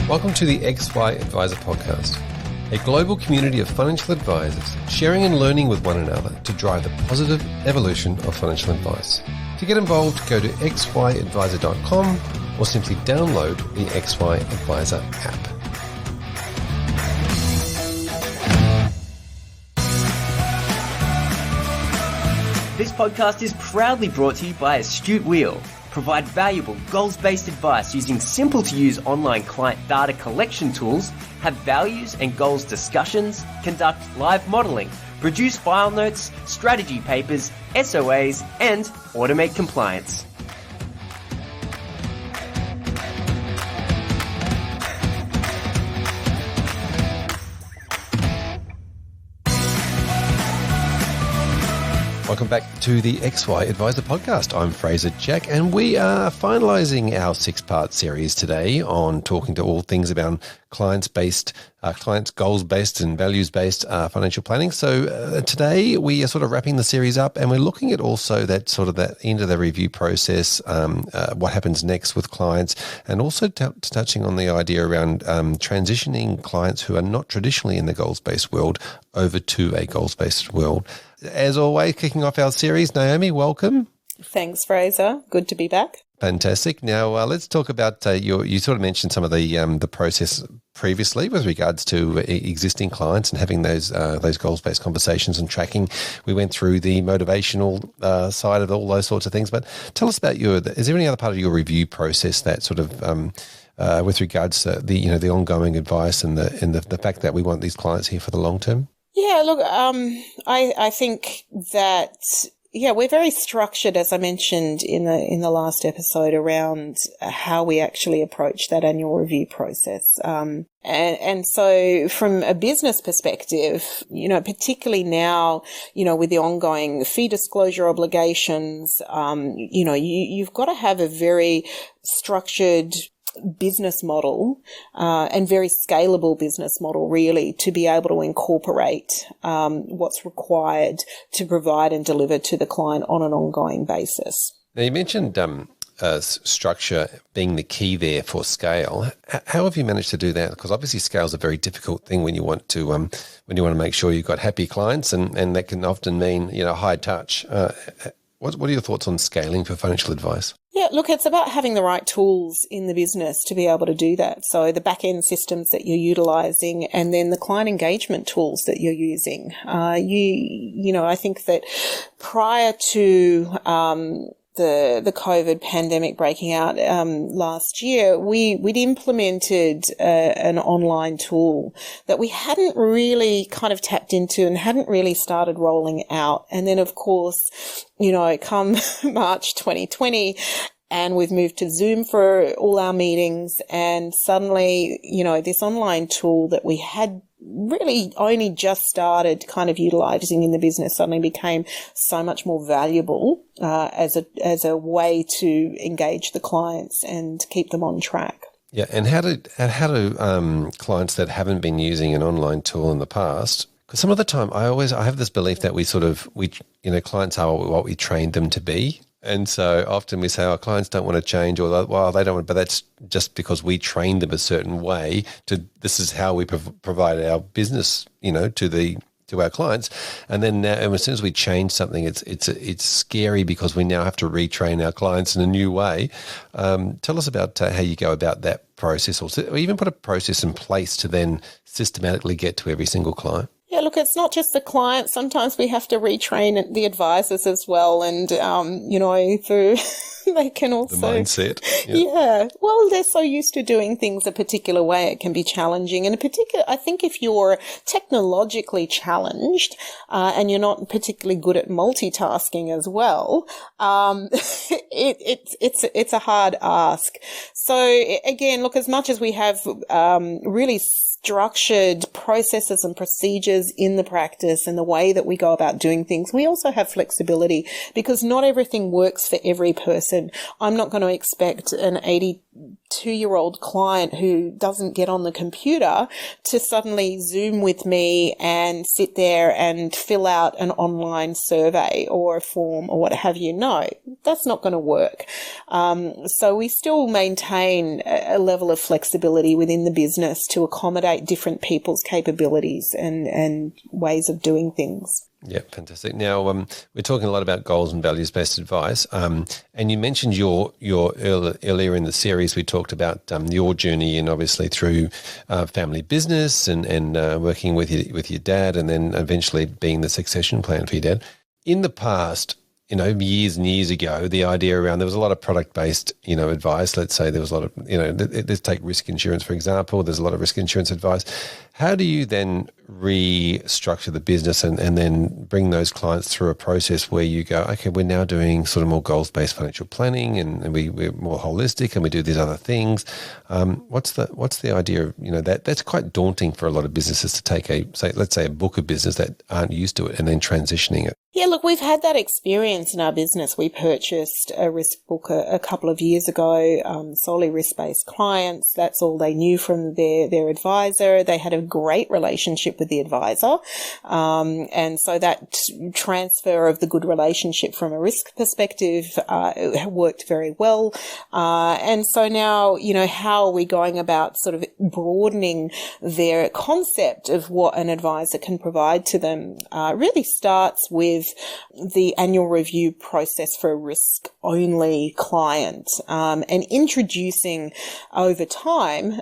Welcome to the XY Advisor Podcast, a global community of financial advisors sharing and learning with one another to drive the positive evolution of financial advice. To get involved, go to xyadvisor.com or simply download the XY Advisor app. This podcast is proudly brought to you by Astute. Provide valuable goals-based advice using simple-to-use online client data collection tools, have values and goals discussions, conduct live modelling, produce file notes, strategy papers, SOAs, and automate compliance. Welcome back to the XY Advisor Podcast. I'm Fraser Jack, and we are finalising our 6-part series today on talking to all things about clients goals-based and values-based financial planning. So today we are sort of wrapping the series up, and we're looking at also that end of the review process, what happens next with clients, and also touching on the idea around transitioning clients who are not traditionally in the goals-based world over to a goals-based world. As always, kicking off our series, Naomi, welcome. Thanks, Fraser. Good to be back. Fantastic. Now, let's talk about you sort of mentioned some of the process previously with regards to existing clients and having those goals-based conversations and tracking. We went through the motivational side of all those sorts of things, but tell us about is there any other part of your review process that sort of with regards to the ongoing advice and the fact that we want these clients here for the long term? Yeah, look, I think that, we're very structured, as I mentioned in the last episode, around how we actually approach that annual review process. And so from a business perspective, particularly now, with the ongoing fee disclosure obligations, you've got to have a very structured business model and very scalable business model, really, to be able to incorporate what's required to provide and deliver to the client on an ongoing basis. Now, you mentioned structure being the key there for scale. How have you managed to do that? Because obviously scale is a very difficult thing when you want to make sure you've got happy clients, and that can often mean high touch. What are your thoughts on scaling for financial advice? Yeah, look, it's about having the right tools in the business to be able to do that. So the back-end systems that you're utilising, and then the client engagement tools that you're using. I think that prior to the COVID pandemic breaking out last year, we'd implemented an online tool that we hadn't really kind of tapped into and hadn't really started rolling out. And then, of course, come March 2020, and we've moved to Zoom for all our meetings, and suddenly, this online tool that we had really only just started kind of utilizing in the business suddenly became so much more valuable as a way to engage the clients and keep them on track. Yeah, and how do clients that haven't been using an online tool in the past? Because some of the time, I have this belief that we clients are what we trained them to be. And so often we say our clients don't want to change, or they don't want, but that's just because we trained them a certain way this is how we provide our business, to our clients. And then now, as soon as we change something, it's scary because we now have to retrain our clients in a new way. Tell us about how you go about that process, or even put a process in place to then systematically get to every single client. Yeah, look, it's not just the client. Sometimes we have to retrain the advisors as well. And, they can also... The mindset. Yeah. Well, they're so used to doing things a particular way, it can be challenging. And I think if you're technologically challenged and you're not particularly good at multitasking as well, it's a hard ask. So, again, look, as much as we have really structured processes and procedures in the practice and the way that we go about doing things. We also have flexibility because not everything works for every person. I'm not going to expect an 82-year-old client who doesn't get on the computer to suddenly Zoom with me and sit there and fill out an online survey or a form or what have you. No, that's not going to work. So we still maintain a level of flexibility within the business to accommodate different people's capabilities and ways of doing things. Yeah, fantastic. Now, we're talking a lot about goals and values-based advice, and you mentioned your earlier in the series. We talked about your journey and obviously through family business and working with your dad, and then eventually being the succession plan for your dad. In the past, years and years ago, the idea around there was a lot of product-based, advice. Let's say there was a lot of, let's take risk insurance, for example. There's a lot of risk insurance advice. How do you then restructure the business and then bring those clients through a process where you go, okay, we're now doing sort of more goals-based financial planning and we're more holistic and we do these other things. What's the idea of, that's quite daunting for a lot of businesses to take let's say a book of business that aren't used to it and then transitioning it. Yeah, look, we've had that experience in our business. We purchased a risk book a couple of years ago, solely risk-based clients. That's all they knew from their advisor. They had a great relationship with the advisor. And so that transfer of the good relationship from a risk perspective worked very well. And so now, how are we going about sort of broadening their concept of what an advisor can provide to them really starts with the annual review process for a risk-only client, and introducing over time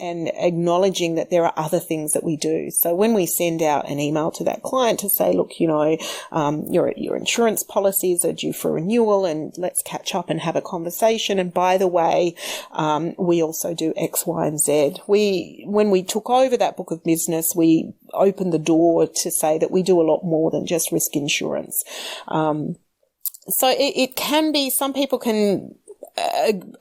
and acknowledging that there are other things that we do. So when we send out an email to that client to say, look, your insurance policies are due for renewal and let's catch up and have a conversation. And by the way, we also do X, Y, and Z. When we took over that book of business, we opened the door to say that we do a lot more than just risk insurance. So it can be, some people can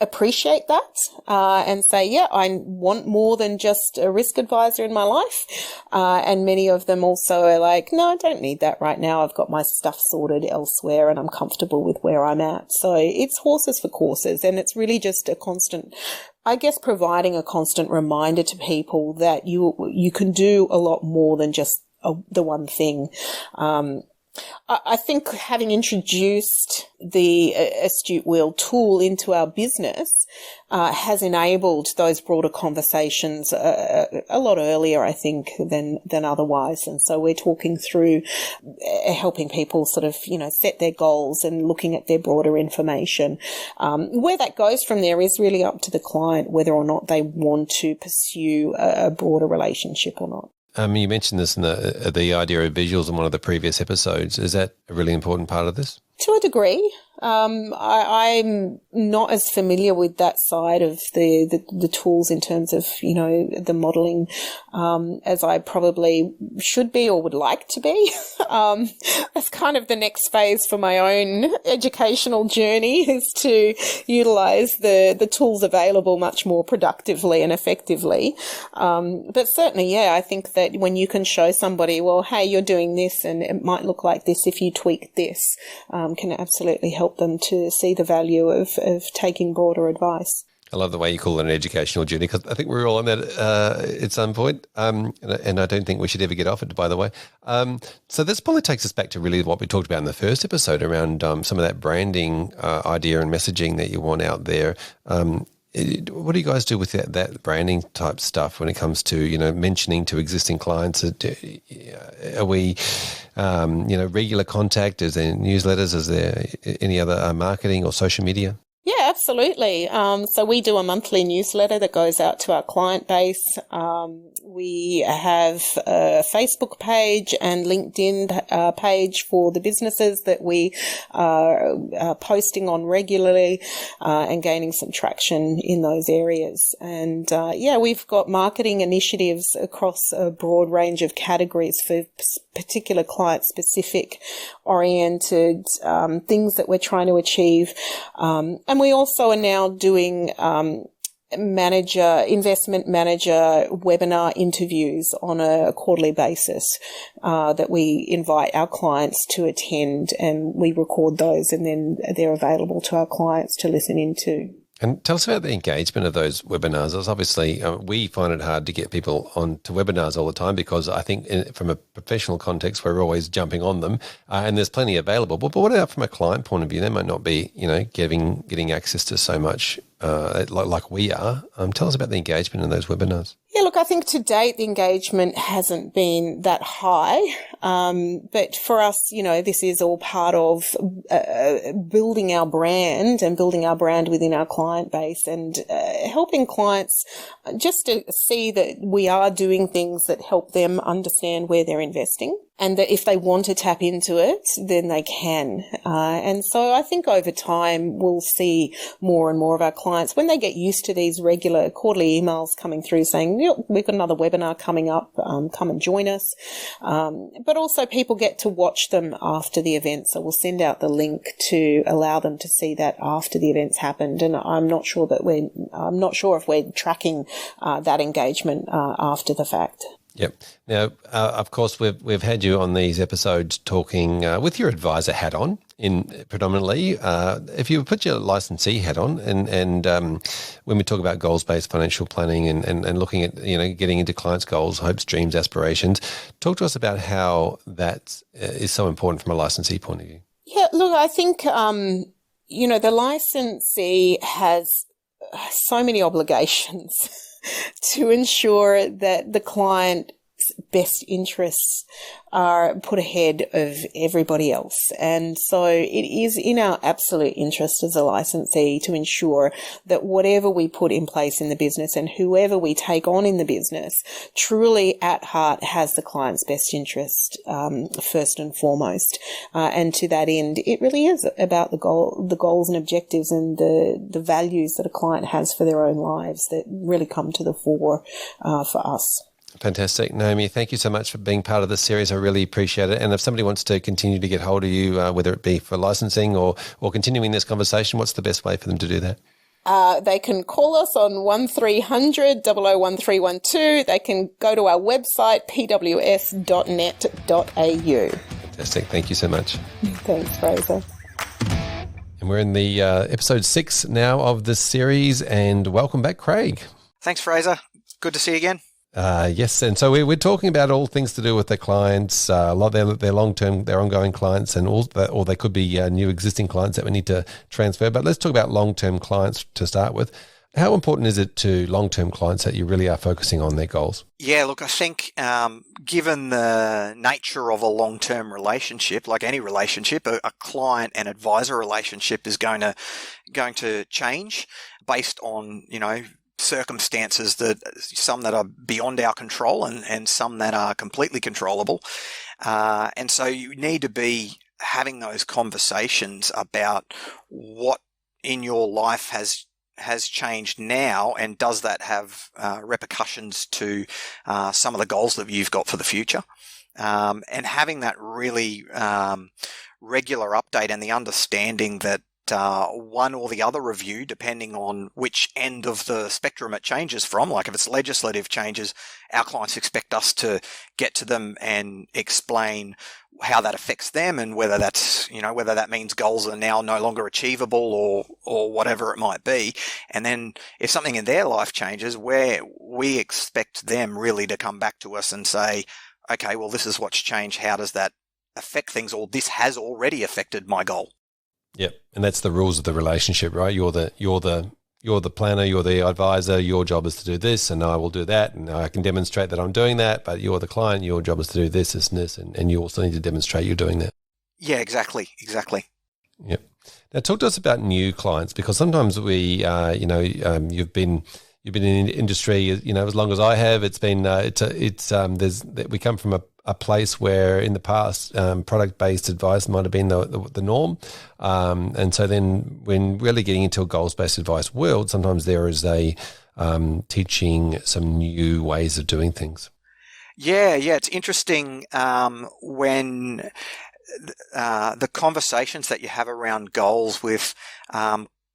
appreciate that and say, yeah, I want more than just a risk advisor in my life. And many of them also are like, no, I don't need that right now. I've got my stuff sorted elsewhere and I'm comfortable with where I'm at. So it's horses for courses, and it's really just a constant, I guess, providing a constant reminder to people that you can do a lot more than just the one thing. I think having introduced the Astute Wheel tool into our business has enabled those broader conversations a lot earlier, I think, than otherwise. And so we're talking through helping people sort of, set their goals and looking at their broader information. Where that goes from there is really up to the client, whether or not they want to pursue a broader relationship or not. You mentioned this in the idea of visuals in one of the previous episodes. Is that a really important part of this? To a degree. I'm not as familiar with that side of the tools in terms of, the modelling, as I probably should be or would like to be. That's kind of the next phase for my own educational journey, is to utilise the tools available much more productively and effectively. But certainly, yeah, I think that when you can show somebody, well, hey, you're doing this and it might look like this if you tweak this, can absolutely help them to see the value of taking broader advice. I love the way you call it an educational journey, because I think we're all on that at some point, and I don't think we should ever get off it, by the way. So this probably takes us back to really what we talked about in the first episode around some of that branding idea and messaging that you want out there. What do you guys do with that branding type stuff when it comes to, mentioning to existing clients? Are we, regular contact? Is there newsletters? Is there any other marketing or social media? Yeah, absolutely. So we do a monthly newsletter that goes out to our client base. We have a Facebook page and LinkedIn page for the businesses that we are posting on regularly and gaining some traction in those areas. And we've got marketing initiatives across a broad range of categories for particular client-specific oriented things that we're trying to achieve. And we also are now doing investment manager webinar interviews on a quarterly basis that we invite our clients to attend, and we record those, and then they're available to our clients to listen into. And tell us about the engagement of those webinars. As obviously, we find it hard to get people on to webinars all the time because I think from a professional context, we're always jumping on them, and there's plenty available. But what about from a client point of view? They might not be, getting access to so much like we are. Tell us about the engagement in those webinars. Yeah, look, I think to date the engagement hasn't been that high, but for us, this is all part of building our brand and building our brand within our client base, and helping clients just to see that we are doing things that help them understand where they're investing, and that if they want to tap into it, then they can. And so I think over time we'll see more and more of our clients, when they get used to these regular quarterly emails coming through saying, we've got another webinar coming up, come and join us. But also people get to watch them after the event. So we'll send out the link to allow them to see that after the event's happened. And I'm not sure if we're tracking that engagement after the fact. Yep. Now, of course, we've had you on these episodes talking with your advisor hat on, predominantly. If you put your licensee hat on, and when we talk about goals-based financial planning and looking at getting into clients' goals, hopes, dreams, aspirations, talk to us about how that is so important from a licensee point of view. Yeah, look, I think the licensee has so many obligations to ensure that the client's best interests are put ahead of everybody else. And so it is in our absolute interest as a licensee to ensure that whatever we put in place in the business and whoever we take on in the business truly at heart has the client's best interest first and foremost. And to that end, it really is about the goals and objectives and the values that a client has for their own lives that really come to the fore for us. Fantastic. Naomi, thank you so much for being part of this series. I really appreciate it. And if somebody wants to continue to get hold of you, whether it be for licensing or continuing this conversation, what's the best way for them to do that? They can call us on 1300 001312. They can go to our website, pws.net.au. Fantastic. Thank you so much. Thanks, Fraser. And we're in the episode 6 now of this series, and welcome back, Craig. Thanks, Fraser. Good to see you again. Yes, and so we're talking about all things to do with their clients, a lot of their long-term, their ongoing clients, and all that, or they could be new existing clients that we need to transfer. But let's talk about long-term clients to start with. How important is it to long-term clients that you really are focusing on their goals? Yeah, look, I think given the nature of a long-term relationship, like any relationship, a client and advisor relationship is going to change based on, circumstances, that some that are beyond our control and some that are completely controllable. And so you need to be having those conversations about what in your life has changed now, and does that have repercussions to some of the goals that you've got for the future. And having that really regular update and the understanding that one or the other review, depending on which end of the spectrum it changes from. Like if it's legislative changes, our clients expect us to get to them and explain how that affects them, and whether that's, whether that means goals are now no longer achievable or whatever it might be. And then if something in their life changes, where we expect them really to come back to us and say, okay, well, this is what's changed. How does that affect things? Or this has already affected my goal. Yep, and that's the rules of the relationship, right? You're the planner, you're the advisor. Your job is to do this, and I will do that, and I can demonstrate that I'm doing that. But you're the client. Your job is to do this, and this, and you also need to demonstrate you're doing that. Yeah, exactly. Yep. Now, talk to us about new clients, because sometimes we, you've been in the industry, as long as I have. It's been, we come from a place where in the past product-based advice might have been the norm, and so then when really getting into a goals-based advice world, sometimes there is a teaching some new ways of doing things. Yeah, it's interesting when the conversations that you have around goals with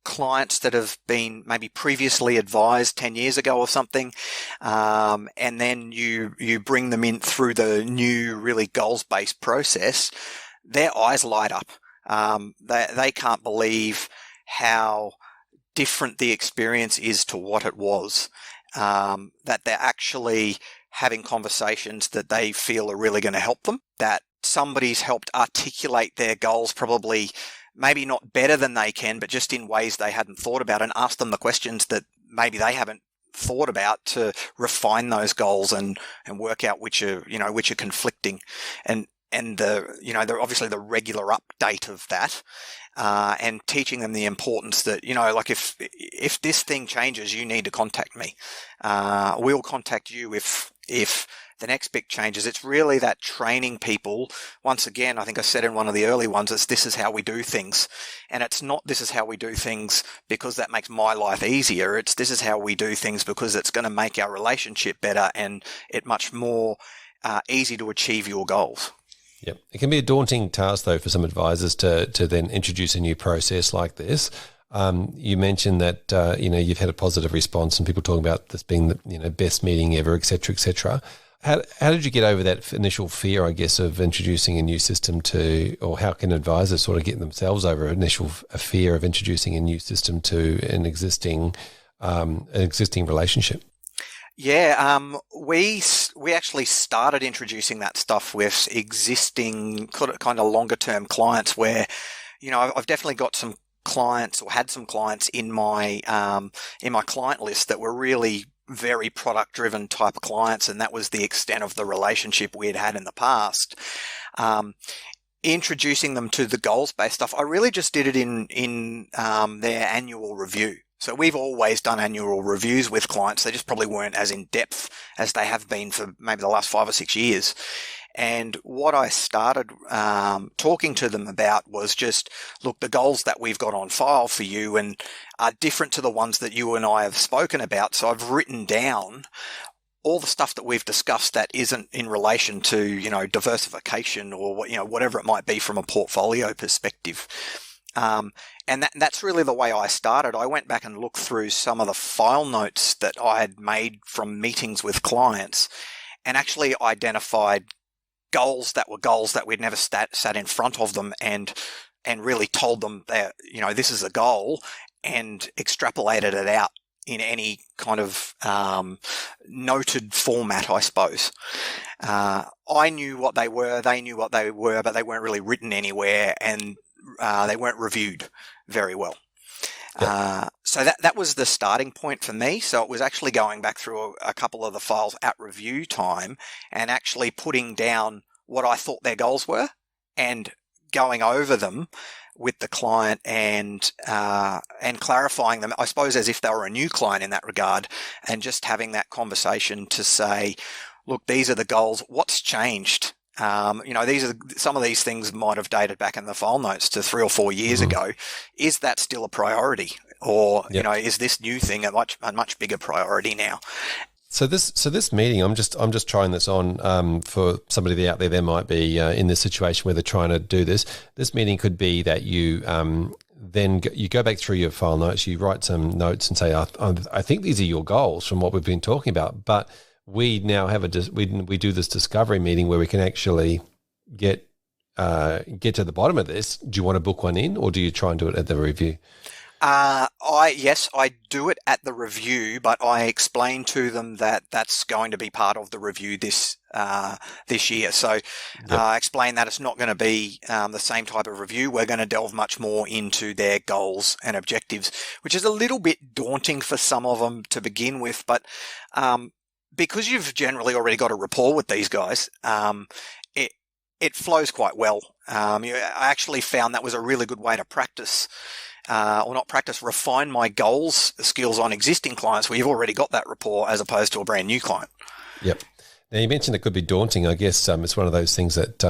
clients that have been maybe previously advised 10 years ago or something, and then you bring them in through the new, really goals-based process, their eyes light up. They can't believe how different the experience is to what it was, that they're actually having conversations that they feel are really going to help them, that somebody's helped articulate their goals probably maybe not better than they can, but just in ways they hadn't thought about, and ask them the questions that maybe they haven't thought about to refine those goals and work out which are conflicting, and the obviously the regular update of that, and teaching them the importance that, like if this thing changes, you need to contact me. We'll contact you if the next big changes. It's really that training people. Once again, I think I said in one of the early ones, this is how we do things. And it's not this is how we do things because that makes my life easier. It's this is how we do things because it's going to make our relationship better and it much more easy to achieve your goals. Yep. It can be a daunting task, though, for some advisors to then introduce a new process like this. You mentioned that, you've had a positive response and people talking about this being the, best meeting ever, et cetera, et cetera. How did you get over that initial fear, I guess, of introducing a new system or how can advisors sort of get themselves over a fear of introducing a new system to an existing relationship? Yeah, we actually started introducing that stuff with existing kind of longer term clients where, I've definitely got some clients or had some clients in my client list that were really very product driven type of clients, and that was the extent of the relationship we had in the past. Introducing them to the goals based stuff, I really just did it in their annual review. So we've always done annual reviews with clients. They just probably weren't as in depth as they have been for maybe the last 5 or 6 years. And what I started talking to them about was just, look, the goals that we've got on file for you and are different to the ones that you and I have spoken about. So I've written down all the stuff that we've discussed that isn't in relation to, diversification or whatever it might be from a portfolio perspective. And that's really the way I started. I went back and looked through some of the file notes that I had made from meetings with clients and actually identified goals that we'd never sat in front of them and really told them that, this is a goal, and extrapolated it out in any kind of noted format, I suppose. I knew what they were, they knew what they were, but they weren't really written anywhere, and they weren't reviewed very well. Yep. So that was the starting point for me. So it was actually going back through a couple of the files at review time and actually putting down what I thought their goals were and going over them with the client and clarifying them, I suppose, as if they were a new client in that regard, and just having that conversation to say, look, these are the goals. What's changed? These are some of these things might have dated back in the file notes to 3 or 4 years ago. Is that still a priority, or is this new thing a much bigger priority now? So this meeting, I'm just trying this on for somebody out there. There might be in this situation where they're trying to do this. This meeting could be that you then you go back through your file notes, you write some notes and say, I think these are your goals from what we've been talking about, but we now have we do this discovery meeting where we can actually get to the bottom of this. Do you want to book one in, or do you try and do it at the review? I do it at the review, but I explain to them that that's going to be part of the review this year. So I explain that it's not going to be the same type of review. We're going to delve much more into their goals and objectives, which is a little bit daunting for some of them to begin with, but because you've generally already got a rapport with these guys, it flows quite well. I actually found that was a really good way to practice, refine my goals skills on existing clients where you've already got that rapport as opposed to a brand new client. Yep. Now, you mentioned it could be daunting. I guess it's one of those things that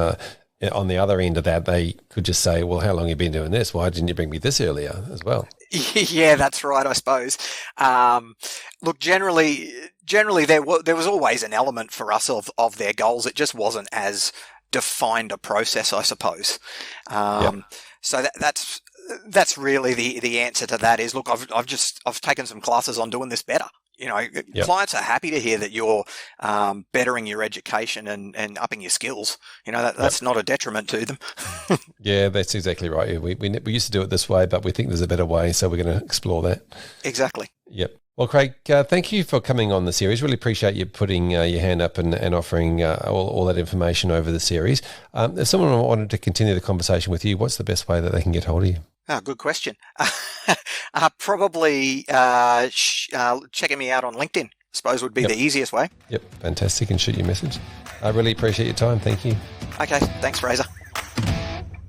on the other end of that, they could just say, well, how long have you been doing this? Why didn't you bring me this earlier as well? Yeah, that's right, I suppose. Look, generally there was always an element for us of their goals. It just wasn't as defined a process, I suppose. So that's really the answer to that is, look, I've taken some classes on doing this better. Clients are happy to hear that you're bettering your education and upping your skills. That's not a detriment to them. Yeah, that's exactly right. Yeah, we used to do it this way, but we think there's a better way, so we're going to explore that. Exactly. Yep. Well, Craig, thank you for coming on the series. Really appreciate you putting your hand up and offering all that information over the series. If someone wanted to continue the conversation with you, what's the best way that they can get hold of you? Oh, good question. Probably checking me out on LinkedIn, I suppose, would be the easiest way. Yep, fantastic, and shoot your message. I really appreciate your time. Thank you. Okay, thanks, Fraser.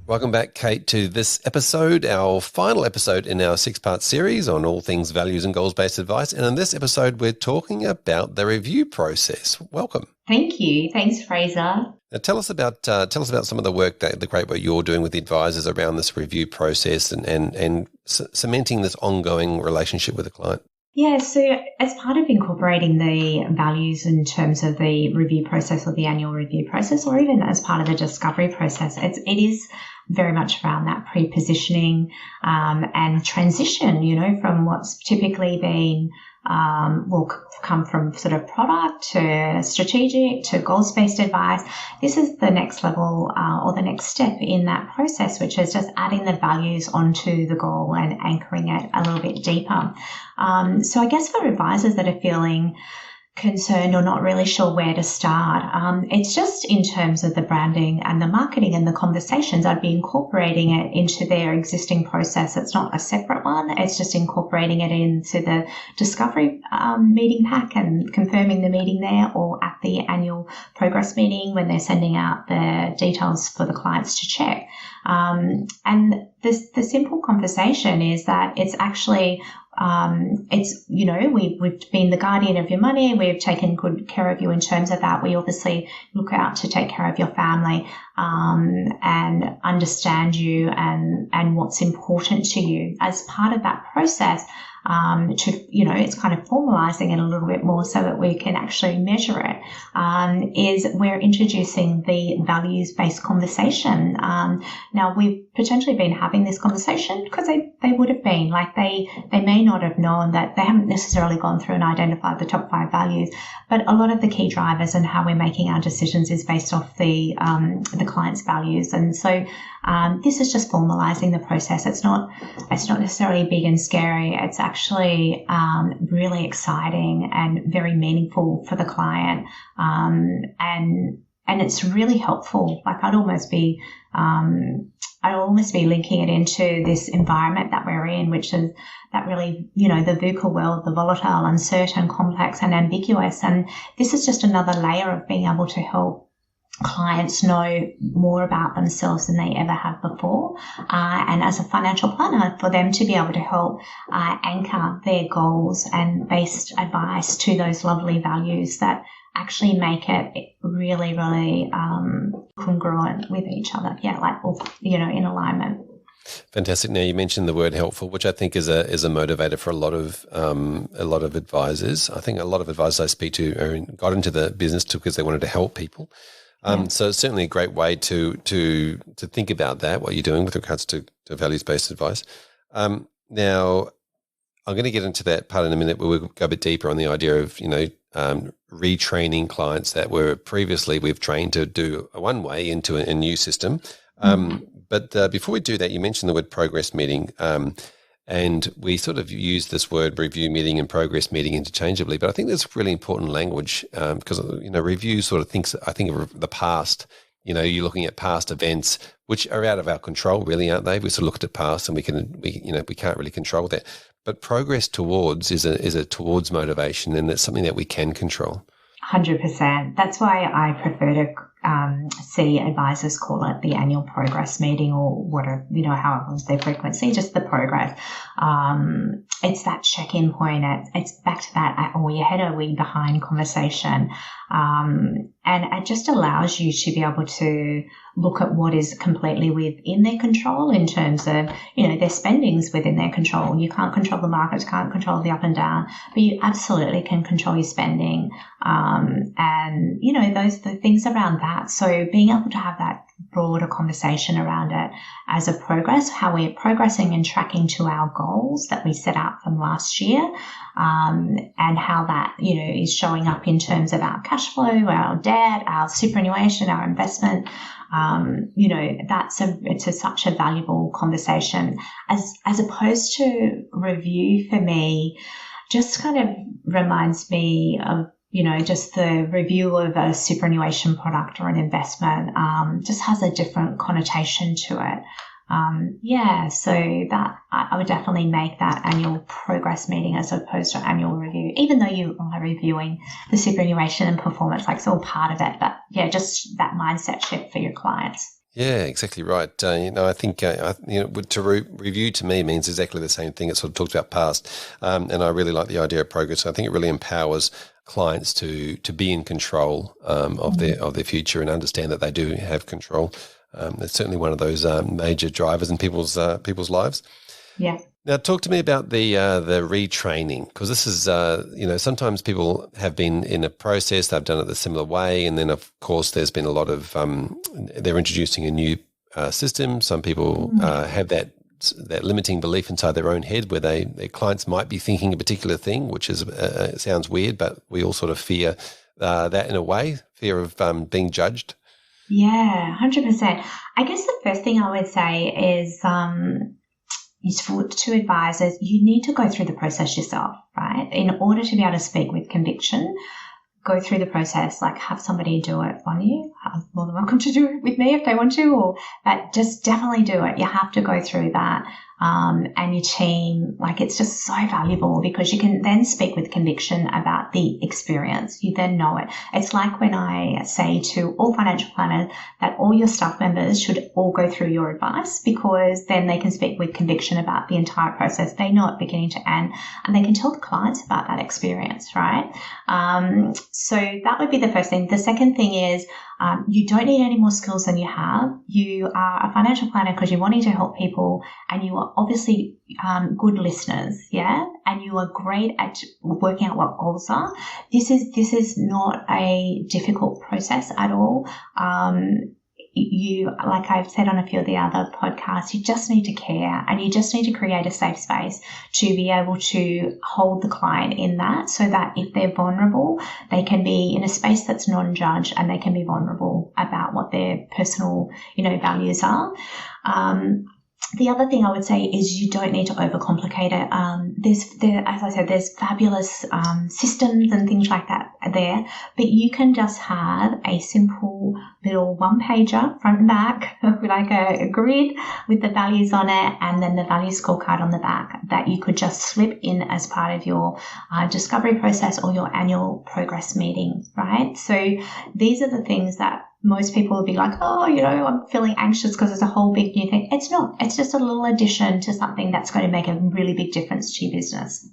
Welcome back, Cate, to this episode, our final episode in our 6-part series on all things values and goals-based advice. And in this episode, we're talking about the review process. Welcome. Thank you. Thanks, Fraser. Now, tell us about some of the work, the great work you're doing with the advisors around this review process and cementing this ongoing relationship with the client. Yeah, so as part of incorporating the values in terms of the review process or the annual review process, or even as part of the discovery process, it is very much around that pre-positioning and transition, from what's typically been will come from sort of product to strategic to goals-based advice. This is the next level or the next step in that process, which is just adding the values onto the goal and anchoring it a little bit deeper. So I guess for advisors that are feeling concerned or not really sure where to start, it's just in terms of the branding and the marketing and the conversations, I'd be incorporating it into their existing process. It's not a separate one. It's just incorporating it into the discovery meeting pack and confirming the meeting there, or at the annual progress meeting when they're sending out the details for the clients to check. And the simple conversation is that it's actually we've been the guardian of your money. We've taken good care of you in terms of that. We obviously look out to take care of your family, and understand you and what's important to you. As part of that process, it's kind of formalizing it a little bit more so that we can actually measure it, is we're introducing the values-based conversation. Now, we've potentially been having this conversation because they would have been, like they may not have known that they haven't necessarily gone through and identified the top 5 values, but a lot of the key drivers and how we're making our decisions is based off the client's values. And so this is just formalizing the process. It's not necessarily big and scary. It's actually really exciting and very meaningful for the client. And it's really helpful. Like I'd almost be linking it into this environment that we're in, which is that really, the VUCA world, the volatile, uncertain, complex and ambiguous. And this is just another layer of being able to help clients know more about themselves than they ever have before. And as a financial planner, for them to be able to help anchor their goals and based advice to those lovely values that actually make it really, really congruent with each other. Yeah, in alignment. Fantastic. Now you mentioned the word helpful, which I think is a motivator for a lot of advisors. I think a lot of advisors I speak to got into the business because they wanted to help people. So it's certainly a great way to think about that, what you're doing with regards to values-based advice. Now, I'm going to get into that part in a minute where we'll go a bit deeper on the idea of, retraining clients that were previously we've trained to do a one way into a new system. But before we do that, you mentioned the word progress meeting. And we sort of use this word review meeting and progress meeting interchangeably, but I think that's really important language because, review sort of I think of the past. You're looking at past events, which are out of our control, really, aren't they? We sort of look at the past and we can't really control that. But progress towards is a towards motivation, and it's something that we can control. 100%. That's why I prefer to see advisors call it the annual progress meeting or whatever, however their frequency, just the progress. it's that check-in point. It's back to that, are we ahead, are we behind conversation. And it just allows you to be able to look at what is completely within their control in terms of, their spending's within their control. You can't control the markets, can't control the up and down, but you absolutely can control your spending. And, the things around that. So being able to have that broader conversation around it as a progress, how we're progressing and tracking to our goals that we set out from last year, and how that, is showing up in terms of our cash flow, our debt, our superannuation, our investment. It's such a valuable conversation as opposed to review. For me, just kind of reminds me of, just the review of a superannuation product or an investment, just has a different connotation to it. So that I would definitely make that annual progress meeting as opposed to annual review, even though you are reviewing the superannuation and performance, like it's all part of it. But yeah, just that mindset shift for your clients. Yeah, exactly right. I think review to me means exactly the same thing. It sort of talks about past, and I really like the idea of progress. I think it really empowers clients to be in control of their future and understand that they do have control. It's certainly one of those major drivers in people's lives. Yeah. Now, talk to me about the retraining, because this is, sometimes people have been in a process, they've done it the similar way, and then, of course, there's been a lot of, they're introducing a new system. Some people have that limiting belief inside their own head where their clients might be thinking a particular thing, which is sounds weird, but we all sort of fear that in a way, fear of being judged. Yeah, 100%. I guess the first thing I would say is to advisors, you need to go through the process yourself, right? In order to be able to speak with conviction, go through the process, like have somebody do it on you. More than welcome to do it with me if they want to, but just definitely do it. You have to go through that. And your team, like it's just so valuable because you can then speak with conviction about the experience. You then know it. It's like when I say to all financial planners that all your staff members should all go through your advice, because then they can speak with conviction about the entire process. They know it beginning to end, and they can tell the clients about that experience, right? So that would be the first thing. The second thing is, you don't need any more skills than you have. You are a financial planner because you're wanting to help people, and you are obviously good listeners, yeah? And you are great at working out what goals are. This is not a difficult process at all. You, like I've said on a few of the other podcasts, you just need to care, and you just need to create a safe space to be able to hold the client in that, so that if they're vulnerable, they can be in a space that's non-judged, and they can be vulnerable about what their personal, values are. The other thing I would say is you don't need to overcomplicate it. As I said, there's fabulous systems and things like that there, but you can just have a simple little one-pager, front and back, like a grid with the values on it, and then the value scorecard on the back that you could just slip in as part of your discovery process or your annual progress meeting, right? So these are the things that most people will be like, I'm feeling anxious because it's a whole big new thing. It's not. It's just a little addition to something that's going to make a really big difference to your business.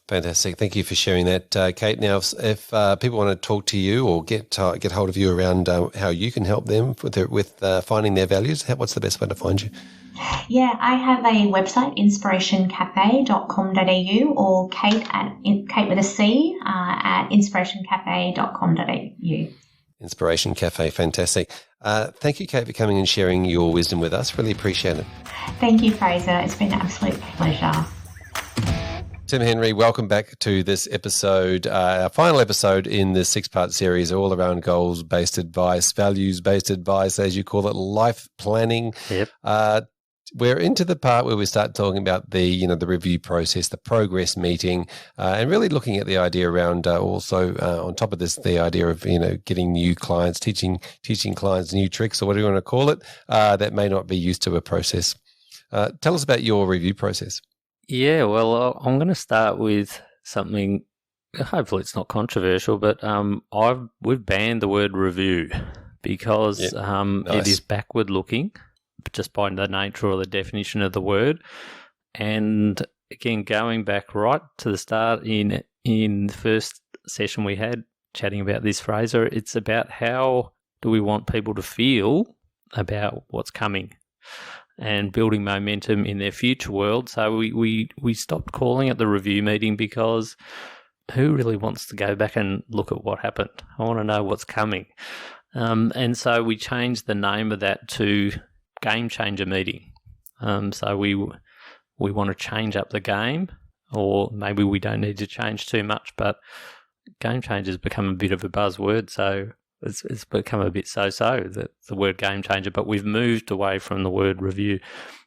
Fantastic. Thank you for sharing that, Cate. Now, if people want to talk to you or get hold of you around how you can help them with finding their values, what's the best way to find you? Yeah, I have a website, inspirationcafe.com.au, or Cate with a C at inspirationcafe.com.au. Inspiration Cafe, fantastic. Thank you, Cate, for coming and sharing your wisdom with us. Really appreciate it. Thank you, Fraser. It's been an absolute pleasure. Tim Henry, welcome back to this episode, our final episode in this 6-part series, all around goals-based advice, values-based advice, as you call it, life planning. Yep. We're into the part where we start talking about the review process, the progress meeting, and really looking at the idea around also on top of this, the idea of getting new clients, teaching clients new tricks, or whatever you want to call it, that may not be used to a process. Tell us about your review process. Yeah, well, I'm going to start with something. Hopefully, it's not controversial, but we've banned the word review because Nice. It is backward looking, just by the nature or the definition of the word, and again, going back right to the start in the first session we had chatting about this, Fraser, it's about how do we want people to feel about what's coming and building momentum in their future world. So we stopped calling it the review meeting because who really wants to go back and look at what happened? I want to know what's coming. And so we changed the name of that to Game Changer Meeting. So we want to change up the game, or maybe we don't need to change too much, but game changer's become a bit of a buzzword, so it's become a bit so-so, the word game changer, but we've moved away from the word review.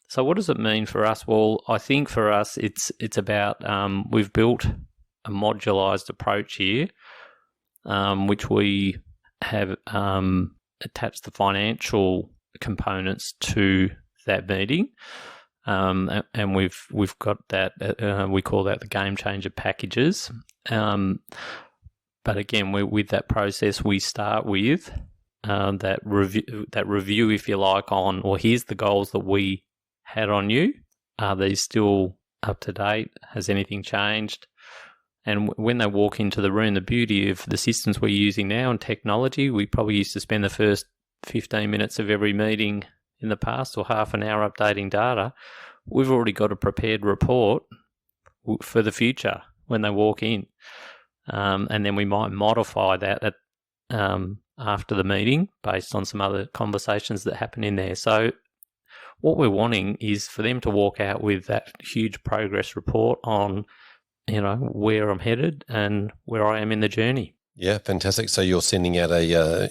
So what does it mean for us? Well, I think for us it's about we've built a modularized approach here, which we have attached the financial components to that meeting, and we've got that. We call that the game changer packages. But again, with that process, we start with that review, if you like, on, or here's the goals that we had on you. Are these still up to date? Has anything changed? And when they walk into the room, the beauty of the systems we're using now and technology, we probably used to spend the first 15 minutes of every meeting in the past or half an hour updating data. We've already got a prepared report for the future when they walk in. And then we might modify that after the meeting based on some other conversations that happen in there. So what we're wanting is for them to walk out with that huge progress report on, where I'm headed and where I am in the journey. Yeah, fantastic. So you're sending out a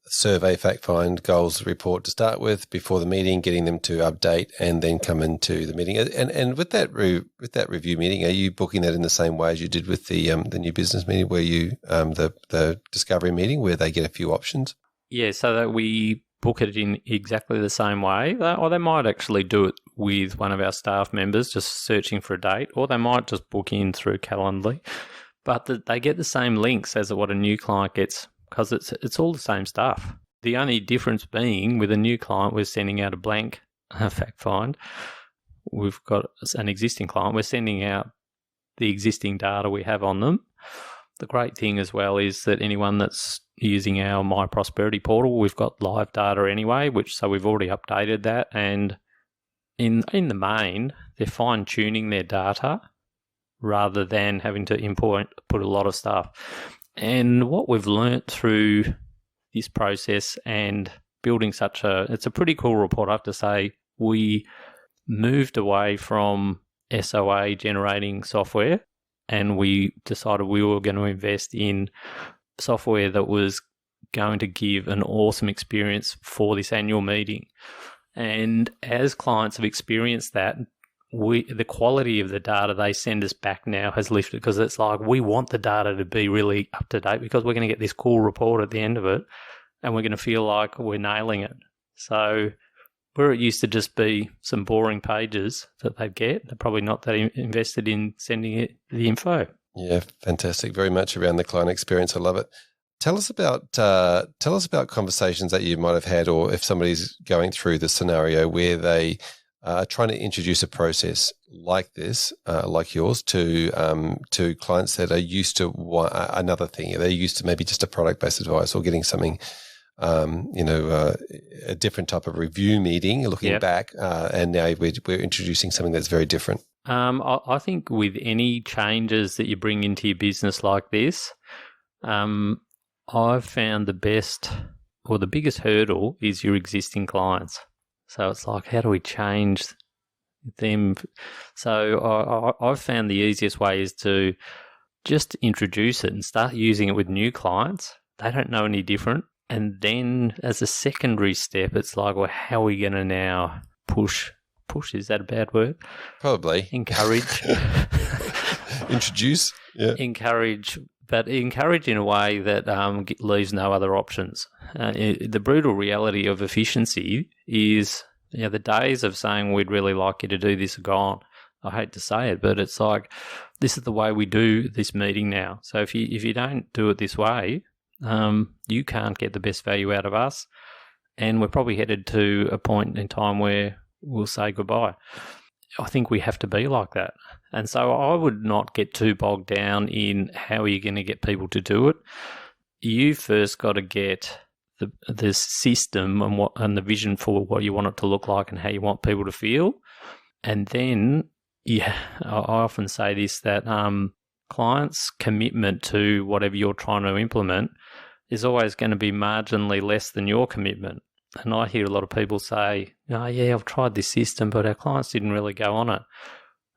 survey, fact find, goals report to start with before the meeting, getting them to update and then come into the meeting. And with that review meeting, are you booking that in the same way as you did with the new business meeting, where you the discovery meeting, where they get a few options? Yeah, so that we book it in exactly the same way, or they might actually do it with one of our staff members just searching for a date, or they might just book in through Calendly. But they get the same links as what a new client gets, because it's all the same stuff. The only difference being with a new client, we're sending out a blank fact find. We've got an existing client, we're sending out the existing data we have on them. The great thing as well is that anyone that's using our My Prosperity portal, we've got live data anyway, so we've already updated that. And in the main, they're fine-tuning their data rather than having to put a lot of stuff. And what we've learnt through this process and building it's a pretty cool report, I have to say. We moved away from SOA generating software, and we decided we were going to invest in software that was going to give an awesome experience for this annual meeting. And as clients have experienced that, the quality of the data they send us back now has lifted, because it's like we want the data to be really up to date, because we're going to get this cool report at the end of it and we're going to feel like we're nailing it. So where it used to just be some boring pages that they'd get, they're probably not that invested in sending it the info. Yeah, fantastic. Very much around the client experience. I love it. Tell us about conversations that you might have had, or if somebody's going through the scenario where they trying to introduce a process like this, like yours, to clients that are used to another thing. They're used to maybe just a product-based advice, or getting something, a different type of review meeting, looking back, and now we're introducing something that's very different. I think with any changes that you bring into your business like this, I've found the biggest hurdle is your existing clients. So it's like, how do we change them? So I've found the easiest way is to just introduce it and start using it with new clients. They don't know any different. And then as a secondary step, it's like, well, how are we going to now push? Is that a bad word? Probably. Encourage. Introduce. Yeah. Encourage in a way that leaves no other options. The brutal reality of efficiency is, the days of saying we'd really like you to do this are gone. I hate to say it, but it's like, this is the way we do this meeting now. So if you don't do it this way, you can't get the best value out of us, and we're probably headed to a point in time where we'll say goodbye. I think we have to be like that. And so I would not get too bogged down in how are you going to get people to do it. You first got to get the system and the vision for what you want it to look like and how you want people to feel. And then, I often say this, that clients' commitment to whatever you're trying to implement is always going to be marginally less than your commitment. And I hear a lot of people say, oh, yeah, I've tried this system, but our clients didn't really go on it.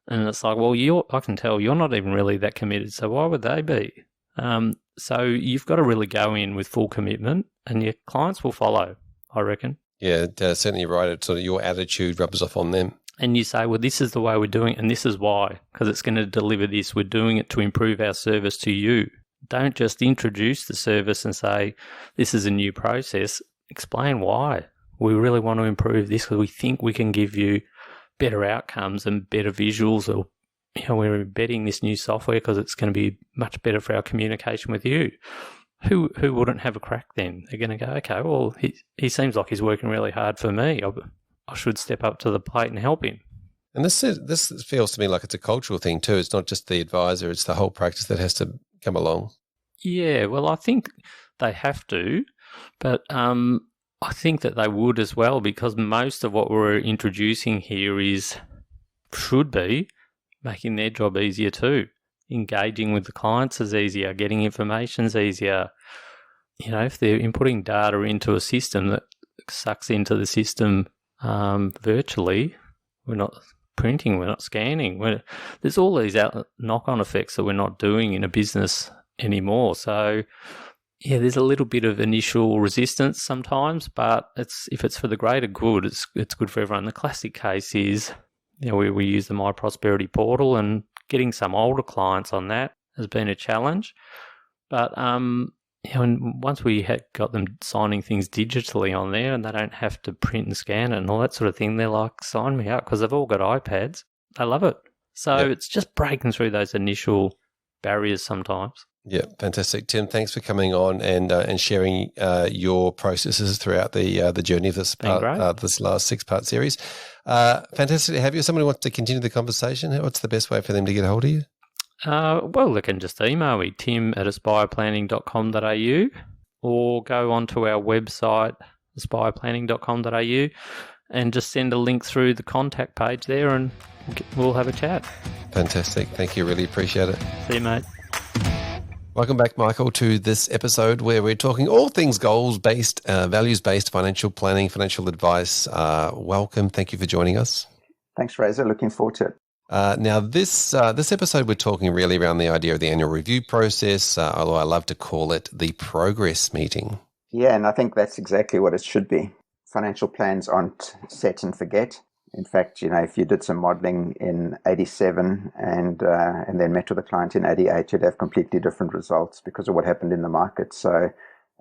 And it's like, well, I can tell you're not even really that committed, so why would they be? So you've got to really go in with full commitment, and your clients will follow, I reckon. Yeah, certainly right. It's sort of your attitude rubs off on them. And you say, well, this is the way we're doing it, and this is why, because it's going to deliver this. We're doing it to improve our service to you. Don't just introduce the service and say, this is a new process. Explain why. We really want to improve this because we think we can give you better outcomes and better visuals, or we're embedding this new software because it's going to be much better for our communication with you. Who wouldn't have a crack then? They're going to go, okay, well, he seems like he's working really hard for me. I should step up to the plate and help him. And this feels to me like it's a cultural thing too. It's not just the advisor, it's the whole practice that has to come along. Yeah, well, I think they have to, but I think that they would as well, because most of what we're introducing here should be making their job easier too. Engaging with the clients is easier, getting information is easier. If they're inputting data into a system that sucks into the system virtually, we're not printing, we're not scanning. There's all these knock-on effects that we're not doing in a business anymore. So, yeah, there's a little bit of initial resistance sometimes, but if it's for the greater good, it's good for everyone. The classic case is, we use the My Prosperity portal, and getting some older clients on that has been a challenge. But and once we had got them signing things digitally on there, and they don't have to print and scan it and all that sort of thing, they're like, sign me up, because they've all got iPads. They love it. So It's just breaking through those initial barriers sometimes. Yeah, fantastic, Tim. Thanks for coming on and sharing your processes throughout the journey of this this last 6-part series. Fantastic to have you. If someone wants to continue the conversation, what's the best way for them to get a hold of you? Well, they can just email me, tim@aspireplanning.com.au, or go onto our website, aspireplanning.com.au, and just send a link through the contact page there, and we'll have a chat. Fantastic. Thank you. Really appreciate it. See you, mate. Welcome back, Michael, to this episode where we're talking all things goals-based, values-based financial planning, financial advice. Welcome. Thank you for joining us. Thanks, Fraser. Looking forward to it. Now, this episode, we're talking really around the idea of the annual review process, although I love to call it the progress meeting. Yeah, and I think that's exactly what it should be. Financial plans aren't set and forget. In fact, if you did some modeling in 87 and then met with a client in 88, you'd have completely different results because of what happened in the market. So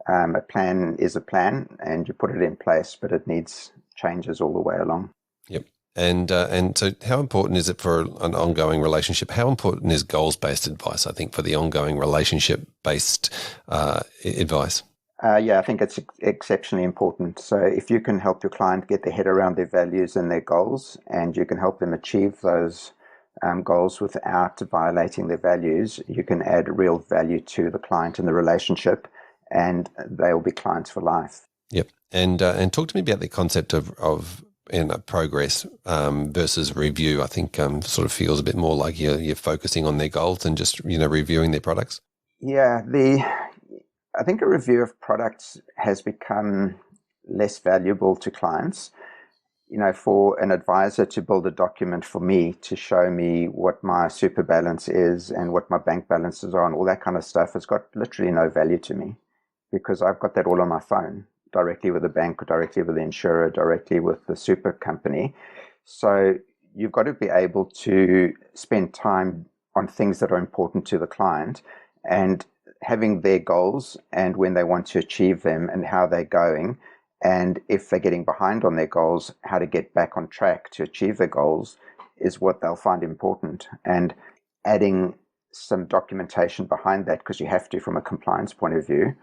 a plan is a plan, and you put it in place, but it needs changes all the way along. Yep. And so how important is it for an ongoing relationship? How important is goals-based advice, I think, for the ongoing relationship-based advice? I think it's exceptionally important. So if you can help your client get their head around their values and their goals, and you can help them achieve those goals without violating their values, you can add real value to the client and the relationship, and they will be clients for life. Yep. And talk to me about the concept of progress versus review. I think sort of feels a bit more like you're focusing on their goals and just reviewing their products. Yeah, I think a review of products has become less valuable to clients. For an advisor to build a document for me to show me what my super balance is and what my bank balances are and all that kind of stuff has got literally no value to me, because I've got that all on my phone, directly with the bank, directly with the insurer, directly with the super company. So you've got to be able to spend time on things that are important to the client, and having their goals and when they want to achieve them and how they're going, and if they're getting behind on their goals, how to get back on track to achieve their goals is what they'll find important. And adding some documentation behind that, because you have to from a compliance point of view,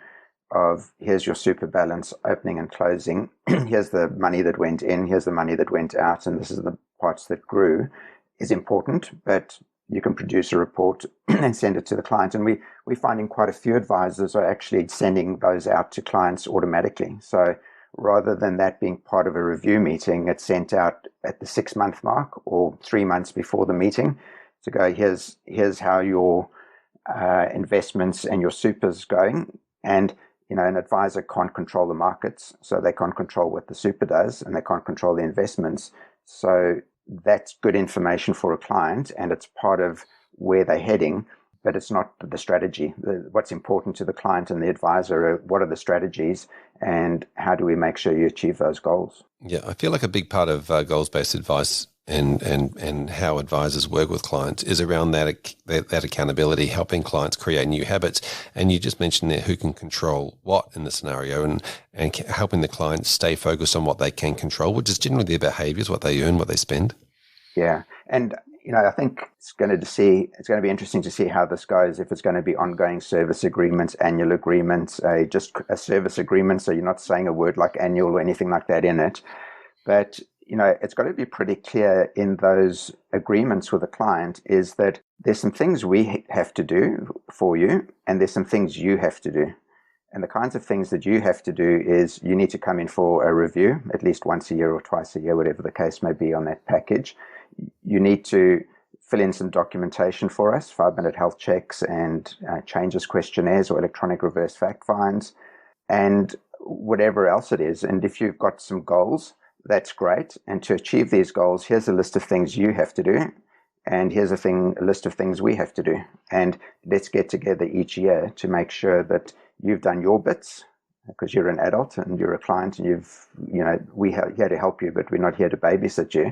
of here's your super balance opening and closing, here's the money that went in, here's the money that went out, and this is the parts that grew, is important, but you can produce a report and send it to the client. And we're finding quite a few advisors are actually sending those out to clients automatically. So rather than that being part of a review meeting, it's sent out at the 6-month mark or 3 months before the meeting to go, here's how your investments and your super's going. And an advisor can't control the markets, so they can't control what the super does, and they can't control the investments. So that's good information for a client, and it's part of where they're heading, but it's not the strategy. What's important to the client and the advisor are what are the strategies, and how do we make sure you achieve those goals? Yeah, I feel like a big part of goals-based advice and how advisors work with clients is around that accountability, helping clients create new habits. And you just mentioned there who can control what in the scenario, and helping the clients stay focused on what they can control, which is generally their behaviors, what they earn, what they spend. Yeah, and I think it's going to be interesting to see how this goes. If it's going to be ongoing service agreements, annual agreements, just a service agreement, so you're not saying a word like annual or anything like that in it, but it's got to be pretty clear in those agreements with the client is that there's some things we have to do for you, and there's some things you have to do. And the kinds of things that you have to do is you need to come in for a review at least once a year or twice a year, whatever the case may be on that package. You need to fill in some documentation for us, 5-minute health checks and changes questionnaires or electronic reverse fact finds, and whatever else it is. And if you've got some goals, that's great. And to achieve these goals, here's a list of things you have to do. And here's a list of things we have to do. And let's get together each year to make sure that you've done your bits, because you're an adult and you're a client, and we're here to help you, but we're not here to babysit you.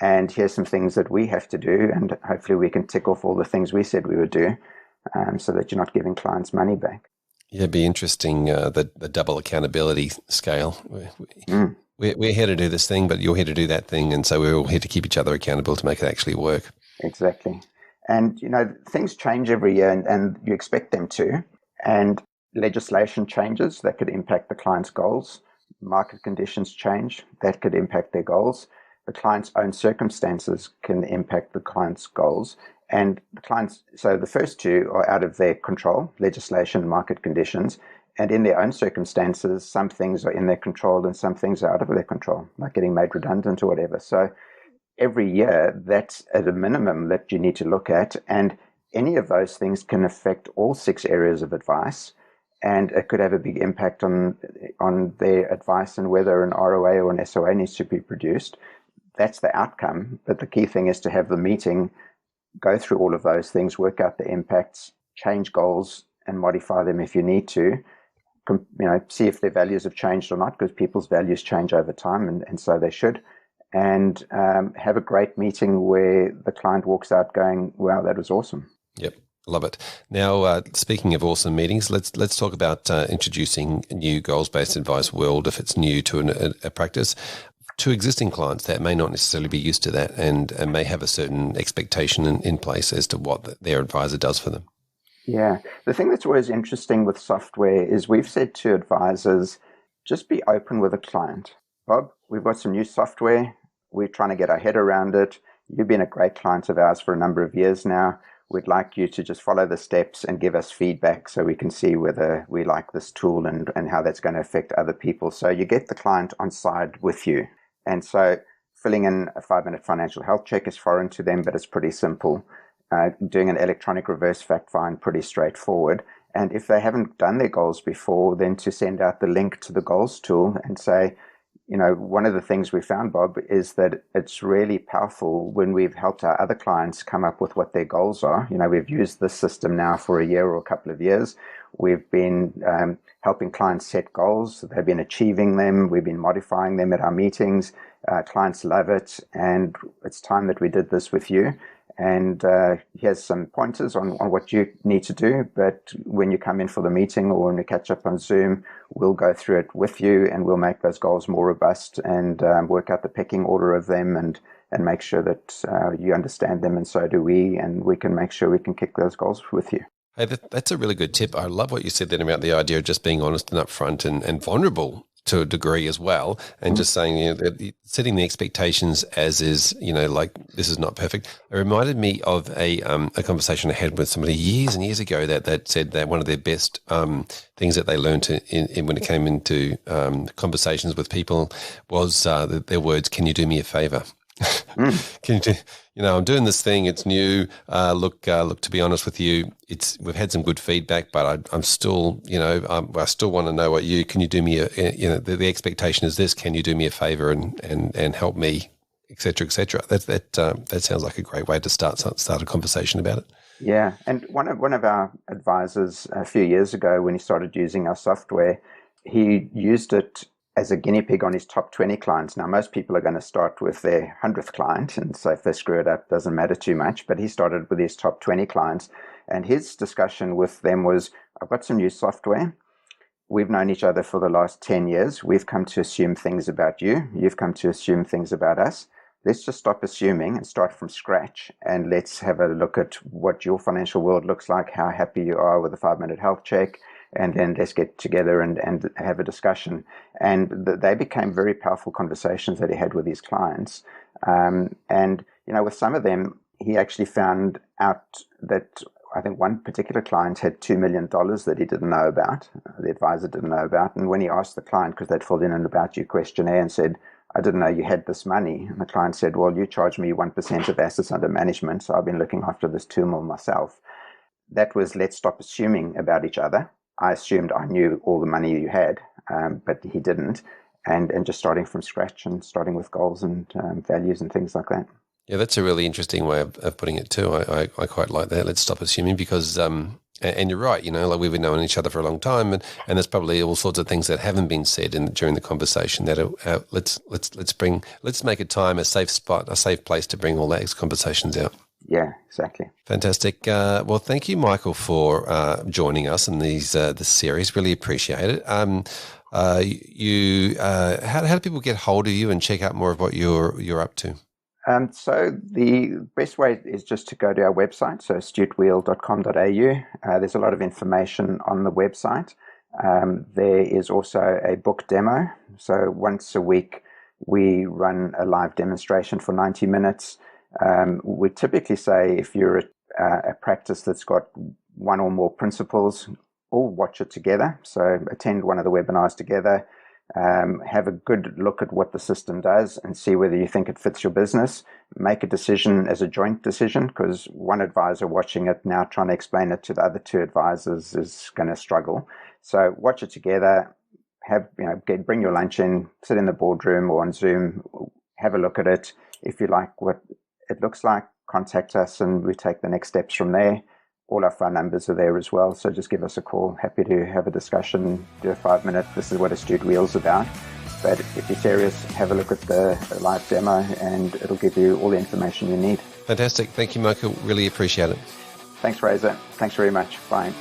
And here's some things that we have to do. And hopefully we can tick off all the things we said we would do, so that you're not giving clients money back. Yeah, it'd be interesting, the double accountability scale. We're here to do this thing, but you're here to do that thing. And so we're all here to keep each other accountable to make it actually work. Exactly. And, things change every year, and you expect them to. And legislation changes that could impact the client's goals. Market conditions change that could impact their goals. The client's own circumstances can impact the client's goals. And so the first two are out of their control, legislation, market conditions. And in their own circumstances, some things are in their control and some things are out of their control, like getting made redundant or whatever. So every year, that's at a minimum that you need to look at. And any of those things can affect all 6 areas of advice. And it could have a big impact on their advice and whether an ROA or an SOA needs to be produced. That's the outcome. But the key thing is to have the meeting, go through all of those things, work out the impacts, change goals and modify them if you need to. See if their values have changed or not, because people's values change over time, and so they should. And have a great meeting where the client walks out going, wow, that was awesome. Yep, love it. Now, speaking of awesome meetings, let's talk about introducing a new goals-based advice world if it's new to a practice. To existing clients that may not necessarily be used to that and may have a certain expectation in place as to what their advisor does for them. Yeah. The thing that's always interesting with software is we've said to advisors, just be open with a client. Bob, we've got some new software. We're trying to get our head around it. You've been a great client of ours for a number of years now. We'd like you to just follow the steps and give us feedback so we can see whether we like this tool and how that's going to affect other people. So you get the client on side with you. And so filling in a 5-minute financial health check is foreign to them, but it's pretty simple. Doing an electronic reverse fact find, pretty straightforward. And if they haven't done their goals before, then to send out the link to the goals tool and say, one of the things we found, Bob, is that it's really powerful when we've helped our other clients come up with what their goals are. We've used this system now for a year or a couple of years. We've been helping clients set goals. They've been achieving them. We've been modifying them at our meetings. Clients love it. And it's time that we did this with you. And here's some pointers on what you need to do. But when you come in for the meeting or when we catch up on Zoom, we'll go through it with you and we'll make those goals more robust and work out the pecking order of them and make sure that you understand them, and so do we. And we can make sure we can kick those goals with you. Hey, that's a really good tip. I love what you said then about the idea of just being honest and upfront and vulnerable to a degree as well, and just saying, that setting the expectations as is, like this is not perfect. It reminded me of a conversation I had with somebody years and years ago that said that one of their best things that they learned when it came into conversations with people was their words, "Can you do me a favor?" Can you do, I'm doing this thing. It's new. Look. To be honest with you, we've had some good feedback, but I'm still, I still want to know what can you do me the expectation is this. Can you do me a favor and help me, et cetera, et cetera. That sounds like a great way to start a conversation about it. Yeah, and one of our advisors a few years ago, when he started using our software, he used it as a guinea pig on his top 20 clients. Now, most people are going to start with their 100th client, and so if they screw it up, doesn't matter too much. But he started with his top 20 clients, and his discussion with them was, I've got some new software. We've known each other for the last 10 years. We've come to assume things about you. You've come to assume things about us. Let's just stop assuming and start from scratch, and let's have a look at what your financial world looks like, how happy you are with a 5-minute health check, and then let's get together and have a discussion. And they became very powerful conversations that he had with his clients. And, with some of them, he actually found out that I think one particular client had $2 million that he didn't know about, the advisor didn't know about. And when he asked the client, because they'd filled in an about you questionnaire and said, I didn't know you had this money. And the client said, well, you charge me 1% of assets under management, so I've been looking after this $2 million myself. That was, let's stop assuming about each other. I assumed I knew all the money you had, but he didn't. And just starting from scratch and starting with goals and values and things like that. Yeah, that's a really interesting way of putting it too. I quite like that. Let's stop assuming because, and you're right, like we've been knowing each other for a long time, and there's probably all sorts of things that haven't been said during the conversation that let's make a time, a safe spot, a safe place to bring all those conversations out. Yeah, exactly. Fantastic. Well, thank you, Michael, for joining us in this series. Really appreciate it. How do people get hold of you and check out more of what you're up to? So the best way is just to go to our website, so astutewheel.com.au. There's a lot of information on the website. There is also a book demo. So once a week, we run a live demonstration for 90 minutes. We typically say if you're a practice that's got one or more principles, all watch it together. So attend one of the webinars together, have a good look at what the system does and see whether you think it fits your business. Make a decision as a joint decision, because one advisor watching it now trying to explain it to the other two advisors is going to struggle. So watch it together, bring your lunch in, sit in the boardroom or on Zoom, have a look at it. If you like what it looks like, contact us and we take the next steps from there. All our phone numbers are there as well, so just give us a call. Happy to have a discussion, do a 5-minute, this is what Astute Wheel's about. But if you're serious, have a look at the live demo and it'll give you all the information you need. Fantastic. Thank you, Michael. Really appreciate it. Thanks, Razor. Thanks very much. Bye.